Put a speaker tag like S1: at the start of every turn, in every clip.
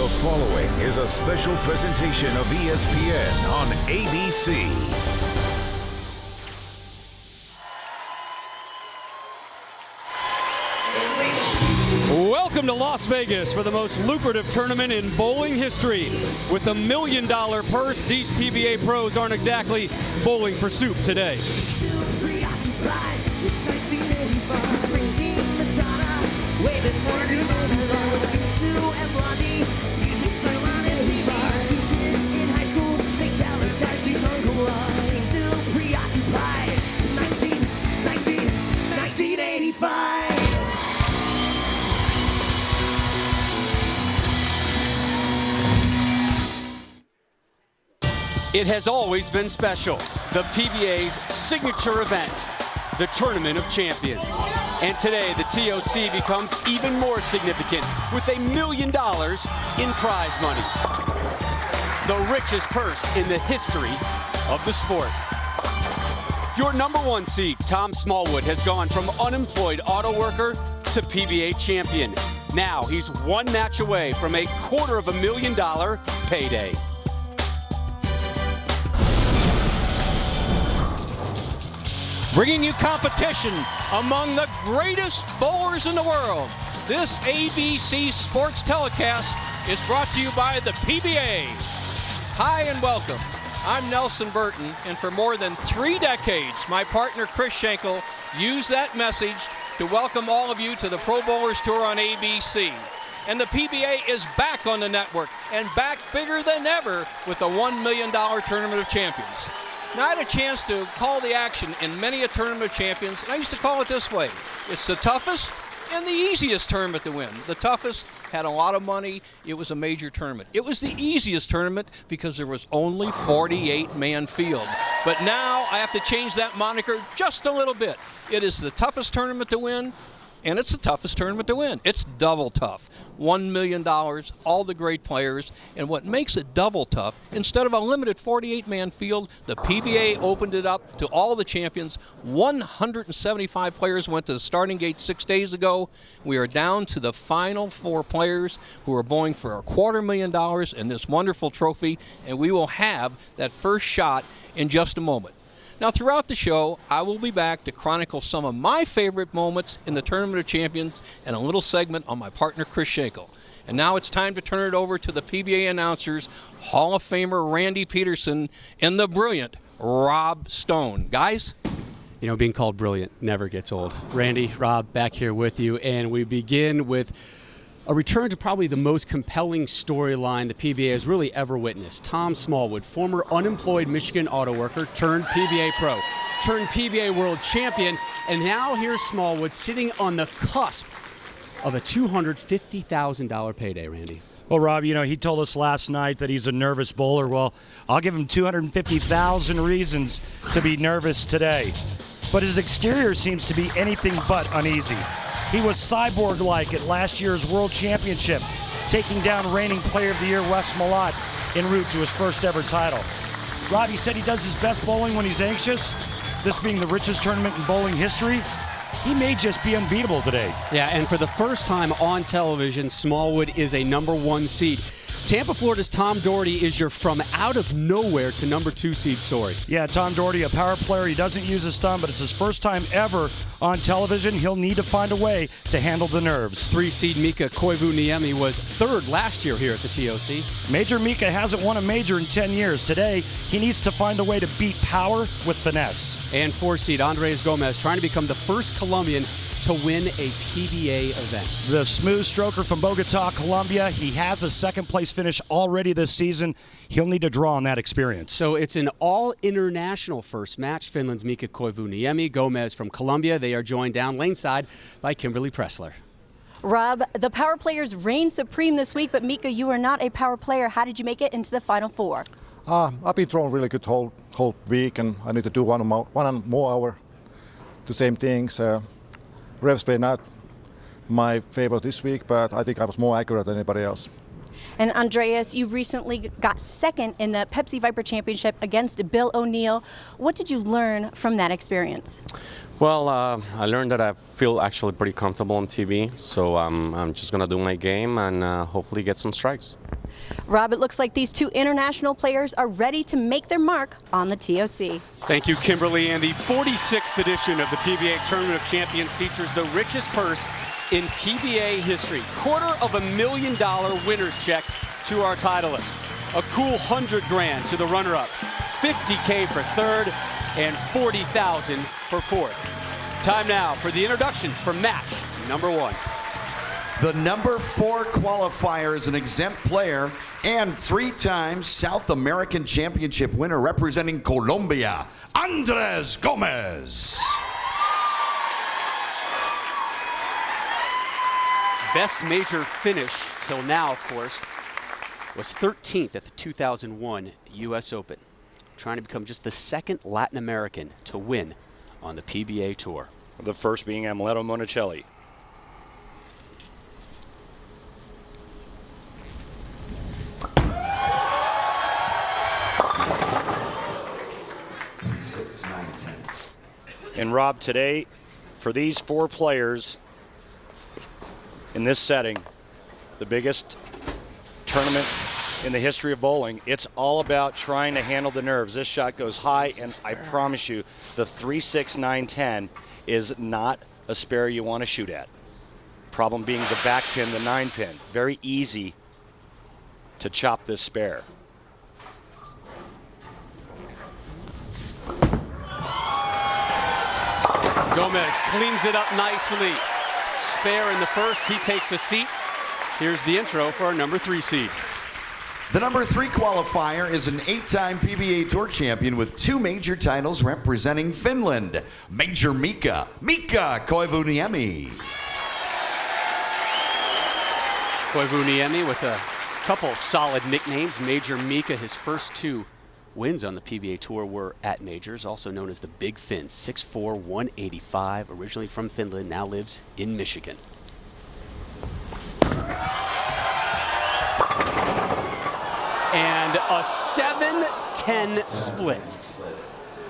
S1: The following is a special presentation of ESPN on ABC.
S2: Welcome to Las Vegas for the most lucrative tournament in bowling history. With the $1 million purse, these PBA pros aren't exactly bowling for soup today. It has always been special. The PBA's signature event, the Tournament of Champions. And today, the TOC becomes even more significant with $1 million in prize money. The richest purse in the history of the sport. Your number one seed, Tom Smallwood, has gone from unemployed auto worker to PBA champion. Now he's one match away from a $250,000 payday.
S3: Bringing you competition among the greatest bowlers in the world. This ABC Sports telecast is brought to you by the PBA. Hi and welcome. I'm Nelson Burton, and for more than 3 decades, my partner Chris Schenkel used that message to welcome all of you to the Pro Bowlers Tour on ABC. And the PBA is back on the network, and back bigger than ever with the $1 million Tournament of Champions. Now, I had a chance to call the action in many a Tournament of Champions, and I used to call it this way. It's the toughest and the easiest tournament to win. The toughest had a lot of money. It was a major tournament. It was the easiest tournament because there was only 48-man field. But now I have to change that moniker just a little bit. It is the toughest tournament to win, and it's the toughest tournament to win. It's double tough. $1 million, all the great players. And what makes it double tough, instead of a limited 48-man field, the PBA opened it up to all the champions. 175 players went to the starting gate 6 days ago. We are down to the final 4 players who are bowling for $250,000 in this wonderful trophy, and we will have that first shot in just a moment. Now, throughout the show, I will be back to chronicle some of my favorite moments in the Tournament of Champions and a little segment on my partner, Chris Schenkel. And now it's time to turn it over to the PBA announcers, Hall of Famer Randy Peterson and the brilliant Rob Stone. Guys?
S2: You know, being called brilliant never gets old. Randy, Rob, back here with you, and we begin with a return to probably the most compelling storyline the PBA has really ever witnessed. Tom Smallwood, former unemployed Michigan auto worker, turned PBA pro, turned PBA world champion, and now here's Smallwood sitting on the cusp of a $250,000 payday, Randy.
S4: Well, Rob, you know, he told us last night that he's a nervous bowler. Well, I'll give him 250,000 reasons to be nervous today. But his exterior seems to be anything but uneasy. He was cyborg-like at last year's World Championship, taking down reigning Player of the Year Wes Malott en route to his first ever title. Robbie said he does his best bowling when he's anxious. This being the richest tournament in bowling history, he may just be unbeatable today.
S2: Yeah, and for the first time on television, Smallwood is a number 1 seed. Tampa, Florida's Tom Doherty is your from out of nowhere to number 2 seed story.
S4: Yeah, Tom Doherty, a power player. He doesn't use his thumb, but it's his first time ever on television. He'll need to find a way to handle the nerves.
S2: 3 seed Mika Koivu-Niemi was 3rd last year here at the TOC.
S4: Major Mika hasn't won a major in 10 years. Today, he needs to find a way to beat power with finesse.
S2: And 4 seed Andres Gomez trying to become the first Colombian to win a PBA event.
S4: The smooth stroker from Bogota, Colombia. He has a second-place finish already this season. He'll need to draw on that experience.
S2: So it's an all-international first match. Finland's Mika Koivu-Niemi, Gomez from Colombia. They are joined down laneside by Kimberly Pressler.
S5: Rob, the power players reigned supreme this week, but Mika, you are not a power player. How did you make it into the Final Four?
S6: I've been throwing really good whole week, and I need to do one more hour, the same things. Revs were not my favorite this week, but I think I was more accurate than anybody else.
S5: And Andreas, you recently got second in the Pepsi Viper Championship against Bill O'Neill. What did you learn from that experience?
S7: Well, I learned that I feel actually pretty comfortable on TV, so I'm just going to do my game and hopefully get some strikes.
S5: Rob, it looks like these two international players are ready to make their mark on the TOC.
S2: Thank you, Kimberly. And the 46th edition of the PBA Tournament of Champions features the richest purse in PBA history. $250,000 winner's check to our titleist. A cool $100,000 to the runner-up. $50K for third and $40,000 for fourth. Time now for the introductions for match number 1.
S8: The number 4 qualifier is an exempt player and 3-time South American Championship winner representing Colombia, Andres Gomez.
S2: Best major finish till now, of course, was 13th at the 2001 U.S. Open, trying to become just the second Latin American to win on the PBA Tour.
S4: The first being Amleto Monicelli. And Rob, today, for these 4 players in this setting, the biggest tournament in the history of bowling, it's all about trying to handle the nerves. This shot goes high, and I promise you, the 3-6-9-10 is not a spare you want to shoot at. Problem being the back pin, the 9 pin. Very easy to chop this spare.
S2: Gomez cleans it up nicely. Spare in the first, he takes a seat. Here's the intro for our number 3 seed.
S8: The number 3 qualifier is an 8-time PBA Tour champion with 2 major titles representing Finland, Major Mika Koivuniemi.
S2: Koivuniemi with a couple solid nicknames. Major Mika, his first 2 wins on the PBA Tour were at majors, also known as the Big Fin. 6'4", 185, originally from Finland, now lives in Michigan. And a 7-10 split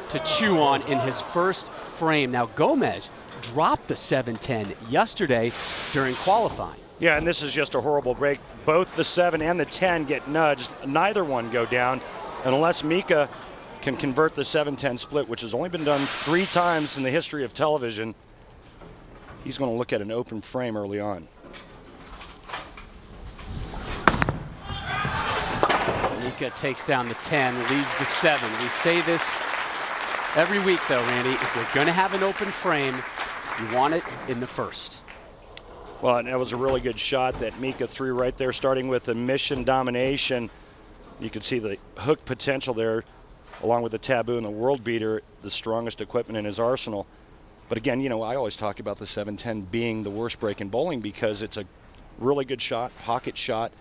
S2: to chew on in his first frame. Now Gomez dropped the 7-10 yesterday during qualifying.
S4: Yeah, and this is just a horrible break. Both the 7 and the 10 get nudged. Neither one go down. And unless Mika can convert the 7-10 split, which has only been done 3 times in the history of television, he's going to look at an open frame early on.
S2: Mika takes down the 10, leaves the 7. We say this every week, though, Randy. If you're going to have an open frame, you want it in the first.
S4: Well, and that was a really good shot that Mika threw right there, starting with the mission domination. You can see the hook potential there, along with the taboo and the world beater, the strongest equipment in his arsenal. But again, you know, I always talk about the 7-10 being the worst break in bowling because it's a really good shot, pocket shot,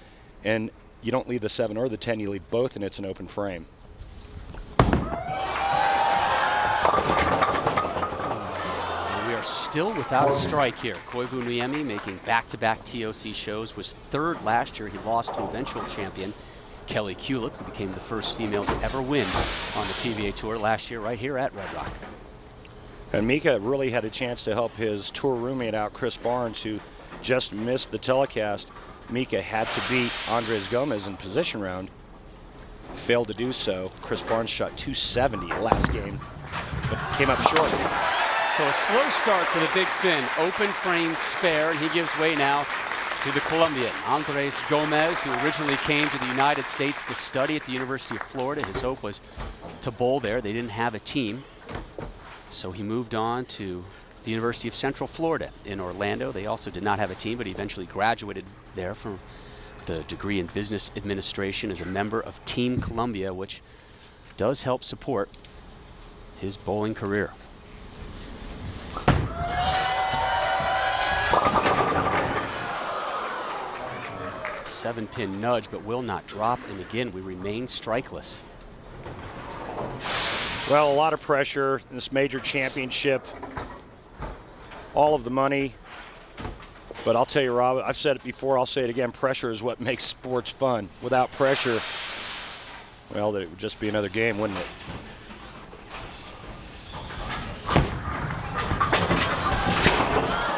S4: and you don't leave the 7 or the 10, you leave both, and it's an open frame.
S2: And we are still without a strike here. Koivuniemi, making back-to-back TOC shows, was 3rd last year. He lost to eventual champion Kelly Kulick, who became the first female to ever win on the PBA Tour last year right here at Red Rock.
S4: And Mika really had a chance to help his tour roommate out, Chris Barnes, who just missed the telecast. Mika had to beat Andres Gomez in position round. Failed to do so. Chris Barnes shot 270 last game, but came up short.
S2: So a slow start for the Big Fin. Open frame spare, and he gives way now to the Colombian, Andres Gomez, who originally came to the United States to study at the University of Florida. His hope was to bowl there. They didn't have a team, so he moved on to the University of Central Florida in Orlando. They also did not have a team, but he eventually graduated there from the degree in business administration as a member of Team Columbia, which does help support his bowling career. Seven-pin nudge, but will not drop, and again we remain strikeless.
S4: Well, a lot of pressure in this major championship. All of the money. But I'll tell you, Rob, I've said it before, I'll say it again, pressure is what makes sports fun. Without pressure, well, it would just be another game, wouldn't it?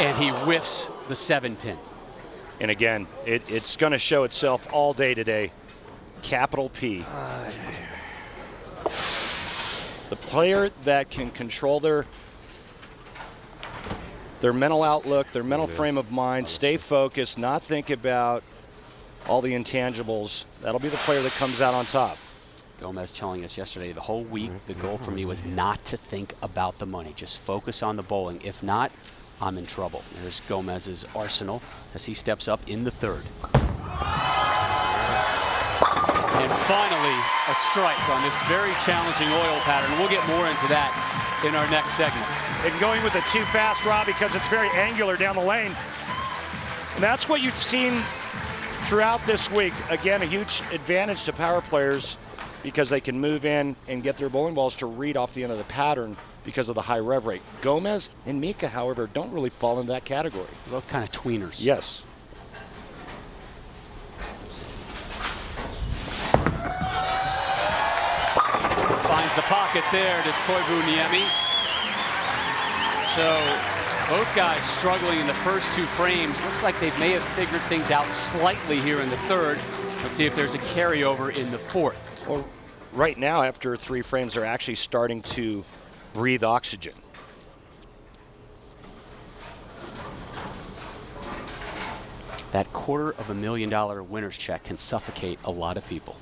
S2: And he whiffs the 7-pin.
S4: And again, it's going to show itself all day today. Capital P. The player that can control their mental outlook, their mental frame of mind, stay focused, not think about all the intangibles, that'll be the player that comes out on top.
S2: Gomez telling us yesterday, the whole week, the goal for me was not to think about the money. Just focus on the bowling. If not, I'm in trouble. There's Gomez's arsenal as he steps up in the third. And finally, a strike on this very challenging oil pattern. We'll get more into that in our next segment.
S4: And going with it too fast, Rob, because it's very angular down the lane. And that's what you've seen throughout this week. Again, a huge advantage to power players because they can move in and get their bowling balls to read off the end of the pattern because of the high rev rate. Gomez and Mika, however, don't really fall into that category.
S2: Both kind of tweeners.
S4: Yes.
S2: Finds the pocket there, does Koivuniemi. So both guys struggling in the first two frames. Looks like they may have figured things out slightly here in the third. Let's see if there's a carryover in the fourth.
S4: Well, right now, after 3 frames, they're actually starting to breathe oxygen.
S2: That $250,000 winner's check can suffocate a lot of people.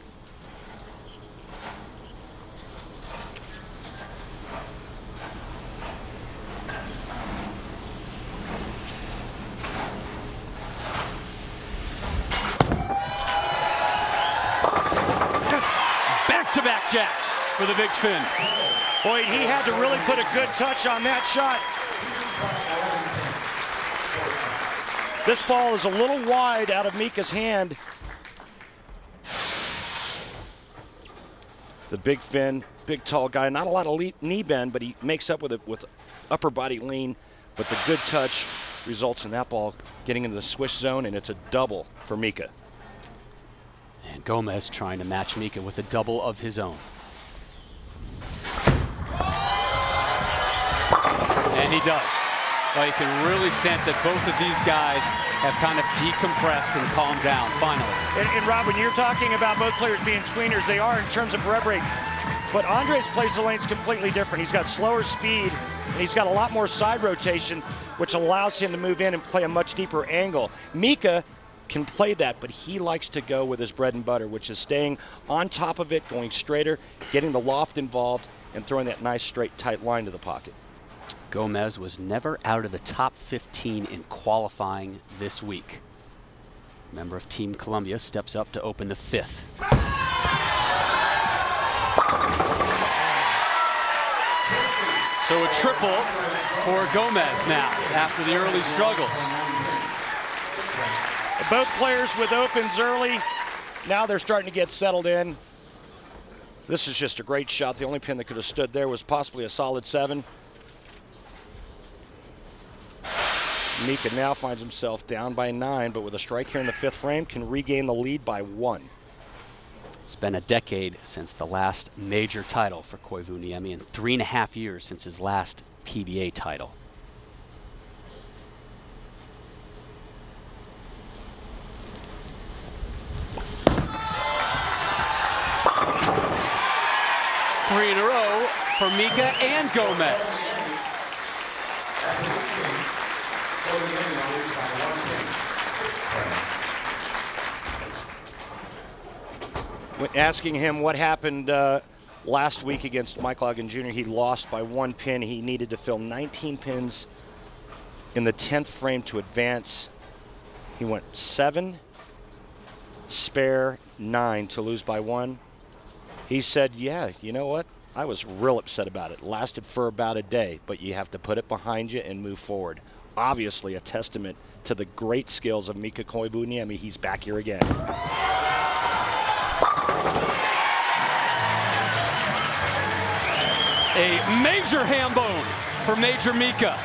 S2: Back-to-back jacks for the Big Fin.
S4: Boy, he had to really put a good touch on that shot. This ball is a little wide out of Mika's hand. The Big Fin, big tall guy, not a lot of knee bend, but he makes up with it with upper body lean. But the good touch results in that ball getting into the swish zone, and it's a double for Mika.
S2: And Gomez trying to match Mika with a double of his own. And he does. Well, you can really sense that both of these guys have kind of decompressed and calmed down, finally.
S4: And Rob, when you're talking about both players being tweeners, they are in terms of rev rate. But Andres plays the lanes completely different. He's got slower speed, and he's got a lot more side rotation, which allows him to move in and play a much deeper angle. Mika can play that, but he likes to go with his bread and butter, which is staying on top of it, going straighter, getting the loft involved, and throwing that nice, straight, tight line to the pocket.
S2: Gomez was never out of the top 15 in qualifying this week. Member of Team Columbia steps up to open the fifth. So a triple for Gomez now after the early struggles.
S4: Both players with opens early. Now they're starting to get settled in. This is just a great shot. The only pin that could have stood there was possibly a solid 7. Mika now finds himself down by 9, but with a strike here in the 5th frame, can regain the lead by 1.
S2: It's been a decade since the last major title for Koivuniemi and 3.5 years since his last PBA title. Three in a row for Mika and Gomez.
S4: Asking him what happened last week against Michael Ogden Jr., he lost by 1 pin. He needed to fill 19 pins in the 10th frame to advance. He went 7, spare 9 to lose by 1. He said, yeah, you know what? I was real upset about it. Lasted for about a day, but you have to put it behind you and move forward. Obviously a testament to the great skills of Mika Koivuniemi. He's back here again.
S2: A major ham bone for Major Mika.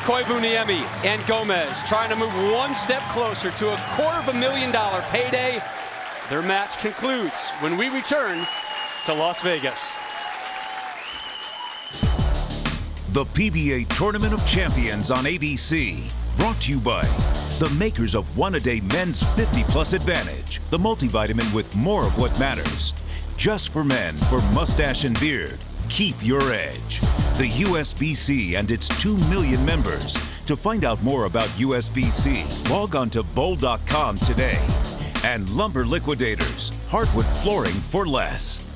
S2: Koivuniemi and Gomez trying to move one step closer to a $250,000 payday. Their match concludes when we return to Las Vegas.
S1: The PBA Tournament of Champions on ABC. Brought to you by The makers of One a Day Men's 50+ Advantage, the multivitamin with more of what matters. Just for men, for mustache and beard. Keep your edge. The USBC and its 2 million members. To find out more about USBC, log on to bowl.com today. And Lumber Liquidators, hardwood flooring for less.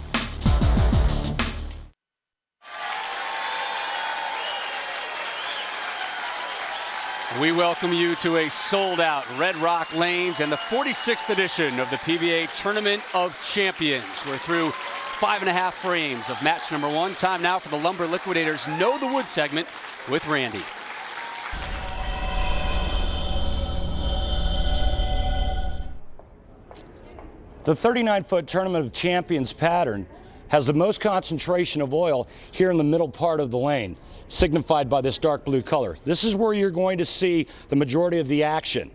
S2: We welcome you to a sold-out Red Rock Lanes and the 46th edition of the PBA Tournament of Champions. We're through 5.5 frames of match number 1. Time now for the Lumber Liquidators Know the Wood segment with Randy.
S4: The 39-foot Tournament of Champions pattern has the most concentration of oil here in the middle part of the lane, signified by this dark blue color. This is where you're going to see the majority of the action.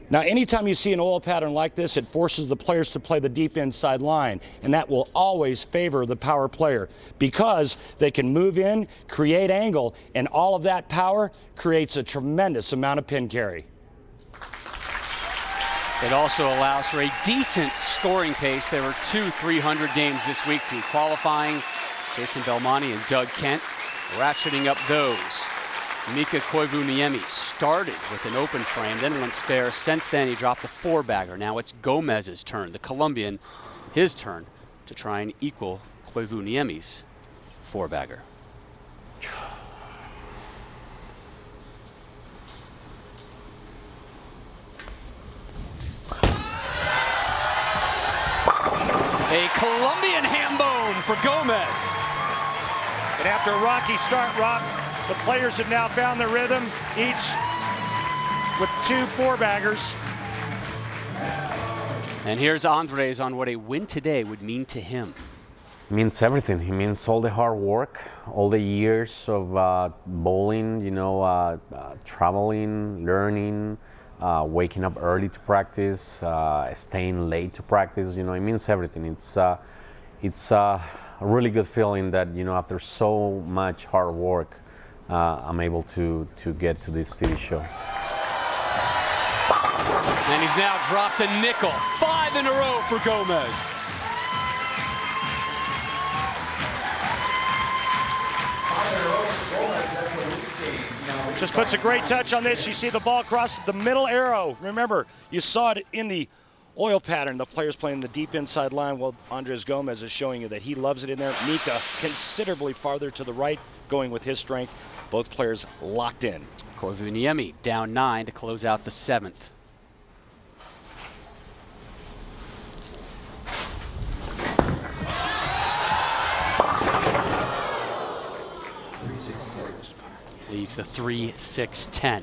S4: Now, anytime you see an oil pattern like this, it forces the players to play the deep inside line, and that will always favor the power player because they can move in, create angle, and all of that power creates a tremendous amount of pin carry.
S2: It also allows for a decent scoring pace. There were 2 300 games this week through qualifying. Jason Belmonte and Doug Kent ratcheting up those. Mika Koivuniemi started with an open frame, then went spare. Since then, he dropped a 4-bagger. Now it's Gomez's turn, the Colombian, his turn to try and equal Koivuniemi's 4-bagger. A Colombian ham bone for Gomez.
S4: And after a rocky start, Rock, the players have now found their rhythm, each with 2 4-baggers.
S2: And here's Andres on what a win today would mean to him.
S7: It means everything. It means all the hard work, all the years of bowling, traveling, learning, waking up early to practice, staying late to practice. It means everything. It's a really good feeling that after so much hard work, I'm able to get to this TV show.
S2: And he's now dropped a nickel. 5 in a row for Gomez.
S4: Just puts a great touch on this. You see the ball cross the middle arrow. Remember, you saw it in the oil pattern. The players playing the deep inside line. Well, Andres Gomez is showing you that he loves it in there. Mika considerably farther to the right, going with his strength. Both players locked in.
S2: Koivuniemi down 9 to close out the 7th. Leaves the 3-6-10.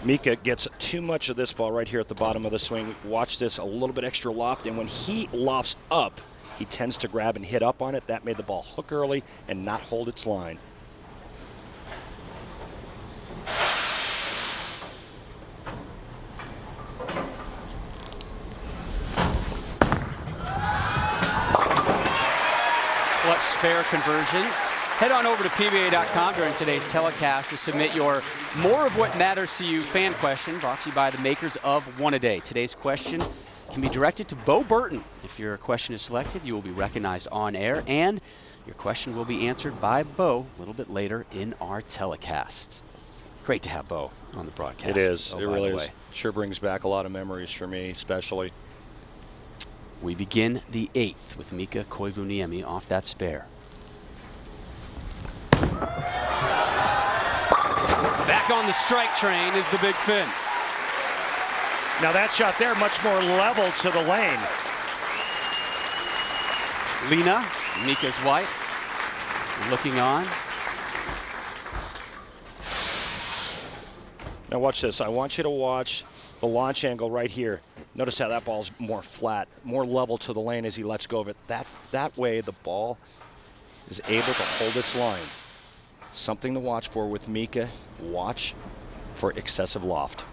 S4: Mika gets too much of this ball right here at the bottom of the swing. Watch this, a little bit extra loft, and when he lofts up, he tends to grab and hit up on it. That made the ball hook early and not hold its line.
S2: Clutch spare conversion. Head on over to PBA.com during today's telecast to submit your More of What Matters to You fan question, brought to you by the makers of One a Day. Today's question can be directed to Bo Burton. If your question is selected, you will be recognized on air, and your question will be answered by Bo a little bit later in our telecast. Great to have Bo on the broadcast.
S4: It is. It really is. Sure brings back a lot of memories for me, especially.
S2: We begin the 8th with Mika Koivuniemi off that spare. Back on the strike train is the Big Fin.
S4: Now that shot there, much more level to the lane.
S2: Lena, Mika's wife, looking on.
S4: Now watch this. I want you to watch the launch angle right here. Notice how that ball's more flat, more level to the lane as he lets go of it. That way the ball is able to hold its line. Something to watch for with Mika. Watch for excessive loft.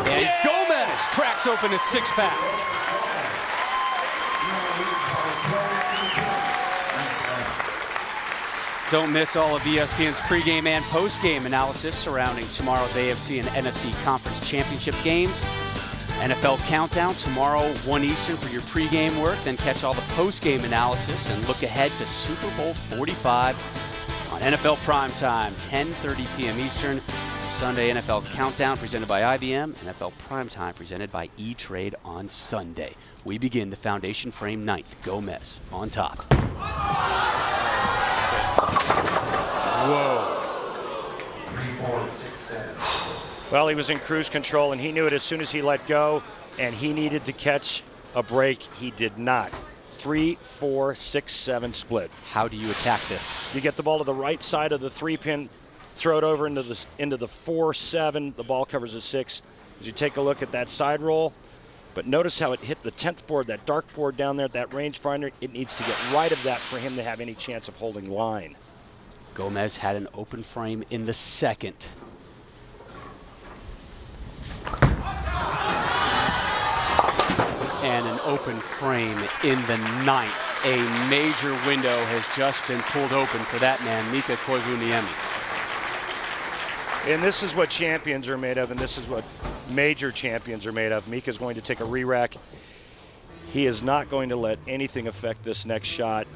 S2: And Gomez cracks open his 6-pack. Don't miss all of ESPN's pregame and postgame analysis surrounding tomorrow's AFC and NFC Conference Championship games. NFL Countdown tomorrow, 1 Eastern for your pregame work. Then catch all the postgame analysis and look ahead to Super Bowl 45 on NFL Primetime, 10:30 p.m. Eastern. Sunday NFL Countdown presented by IBM. NFL Primetime presented by E-Trade on Sunday. We begin the foundation frame ninth. Gomez on top.
S4: Whoa. Well, he was in cruise control, and he knew it as soon as he let go, and he needed to catch a break. He did not. 3, 4, 6, 7 split.
S2: How do you attack this?
S4: You get the ball to the right side of the 3-pin, throw it over into the 4-7. The ball covers the 6. As you take a look at that side roll, but notice how it hit the 10th board, that dark board down there, that rangefinder. It needs to get right of that for him to have any chance of holding line.
S2: Gomez had an open frame in the second. And an open frame in the ninth. A major window has just been pulled open for that man, Mika Koivuniemi.
S4: And this is what champions are made of, and this is what major champions are made of. Mika's going to take a re-rack. He is not going to let anything affect this next shot.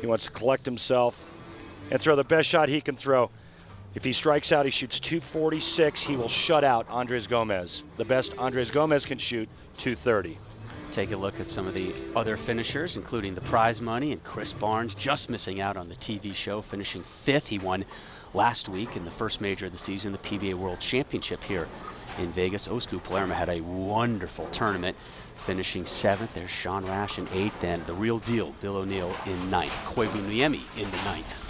S4: He wants to collect himself and throw the best shot he can throw. If he strikes out, he shoots 246. He will shut out Andres Gomez. The best Andres Gomez can shoot, 230.
S2: Take a look at some of the other finishers, including the prize money, and Chris Barnes just missing out on the TV show, finishing 5th. He won last week in the first major of the season, the PBA World Championship here in Vegas. Osku Palermo had a wonderful tournament, finishing 7th. There's Sean Rash in 8th, and the real deal, Bill O'Neill in 9th. Koivuniemi in the 9th.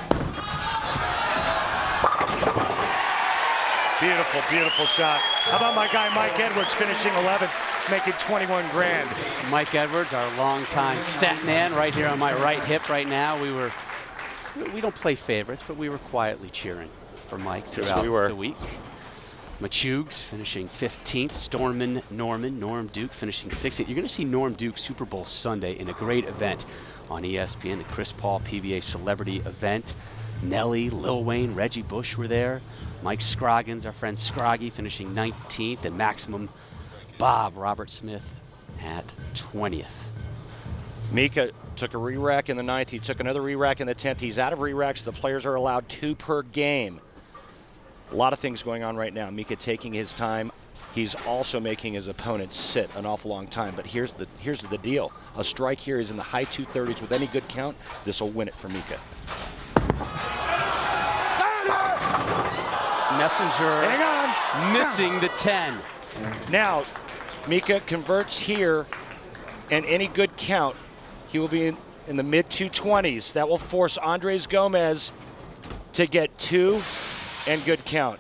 S4: Beautiful, beautiful shot. How about my guy Mike Edwards finishing 11th, making 21 grand.
S2: Mike Edwards, our longtime stat man, right here on my right hip right now. We don't play favorites, but we were quietly cheering for Mike throughout the week. Machugs finishing 15th. Norm Duke finishing 16th. You're going to see Norm Duke Super Bowl Sunday in a great event on ESPN, the Chris Paul PBA Celebrity Event. Nelly, Lil Wayne, Reggie Bush were there. Mike Scroggins, our friend Scroggy, finishing 19th. And Maximum Bob Robert Smith at 20th.
S4: Mika took a re-rack in the 9th. He took another re-rack in the 10th. He's out of re-racks. The players are allowed 2 per game. A lot of things going on right now. Mika taking his time. He's also making his opponent sit an awful long time. But here's the deal. A strike here is in the high 230s with any good count. This will win it for Mika.
S2: Messenger missing the 10.
S4: Now, Mika converts here, and any good count, he will be in the mid-220s. That will force Andres Gomez to get 2 and good count.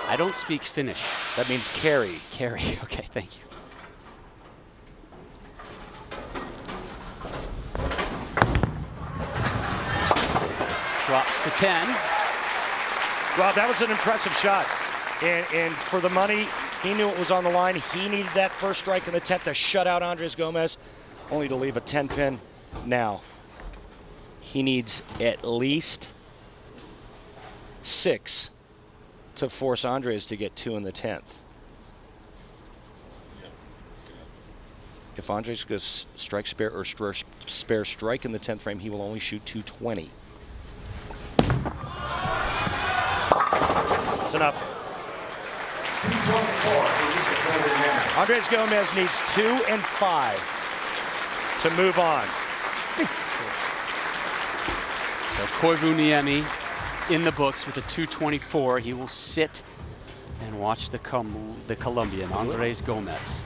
S2: I don't speak Finnish.
S4: That means carry.
S2: Carry, okay, thank you. Drops the 10.
S4: Well, that was an impressive shot. And for the money, he knew it was on the line. He needed that first strike in the 10th to shut out Andres Gomez, only to leave a 10-pin. Now, he needs at least 6 to force Andres to get 2 in the 10th. If Andres goes strike spare or spare strike in the 10th frame, he will only shoot 220. That's enough. Andres Gomez needs 2 and 5 to move on.
S2: So Koivuniemi in the books with a 224. He will sit and watch the Colombian, Andres Gomez.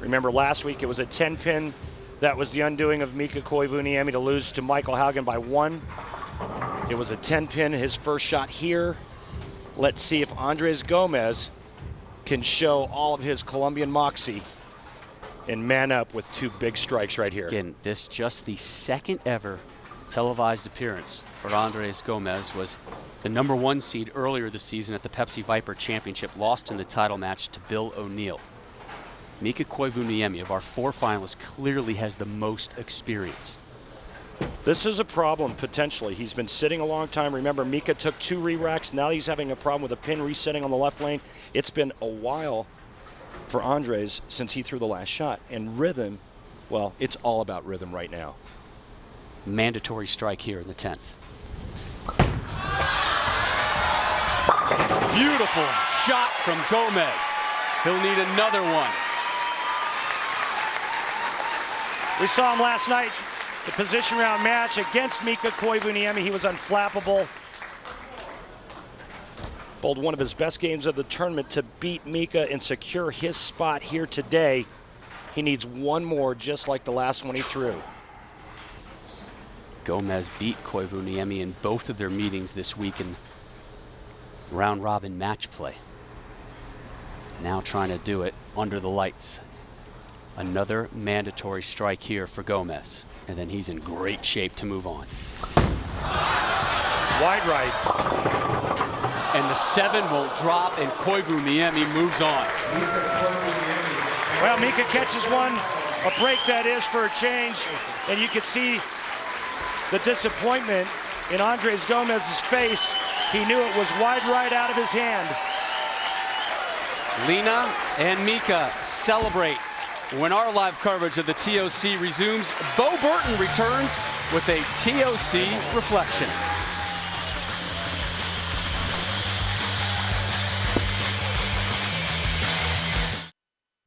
S4: Remember last week it was a 10-pin. That was the undoing of Mika Koivuniemi to lose to Michael Haugen by 1. It was a 10-pin, his first shot here. Let's see if Andres Gomez can show all of his Colombian moxie and man up with 2 big strikes right here.
S2: Again, this just the second ever televised appearance for Andres Gomez. Was The #1 seed earlier this season at the Pepsi Viper Championship lost in the title match to Bill O'Neill. Mika Koivuniemi, of our 4 finalists, clearly has the most experience.
S4: This is a problem, potentially. He's been sitting a long time. Remember, Mika took 2 re-racks. Now he's having a problem with a pin resetting on the left lane. It's been a while for Andres since he threw the last shot. And rhythm, well, it's all about rhythm right now.
S2: Mandatory strike here in the 10th. Beautiful shot from Gomez. He'll need another one.
S4: We saw him last night, the position round match against Mika Koivuniemi. He was unflappable. Bowled one of his best games of the tournament to beat Mika and secure his spot here today. He needs one more, just like the last one he threw.
S2: Gomez beat Koivuniemi in both of their meetings this week in round-robin match play. Now trying to do it under the lights. Another mandatory strike here for Gomez, and then he's in great shape to move on.
S4: Wide right.
S2: And the 7 won't drop, and Koivuniemi moves on.
S4: Well, Mika catches one, a break that is for a change, and you can see the disappointment in Andres Gomez's face. He knew it was wide right out of his hand.
S2: Lena and Mika celebrate. When our live coverage of the TOC resumes, Bo Burton returns with a TOC reflection.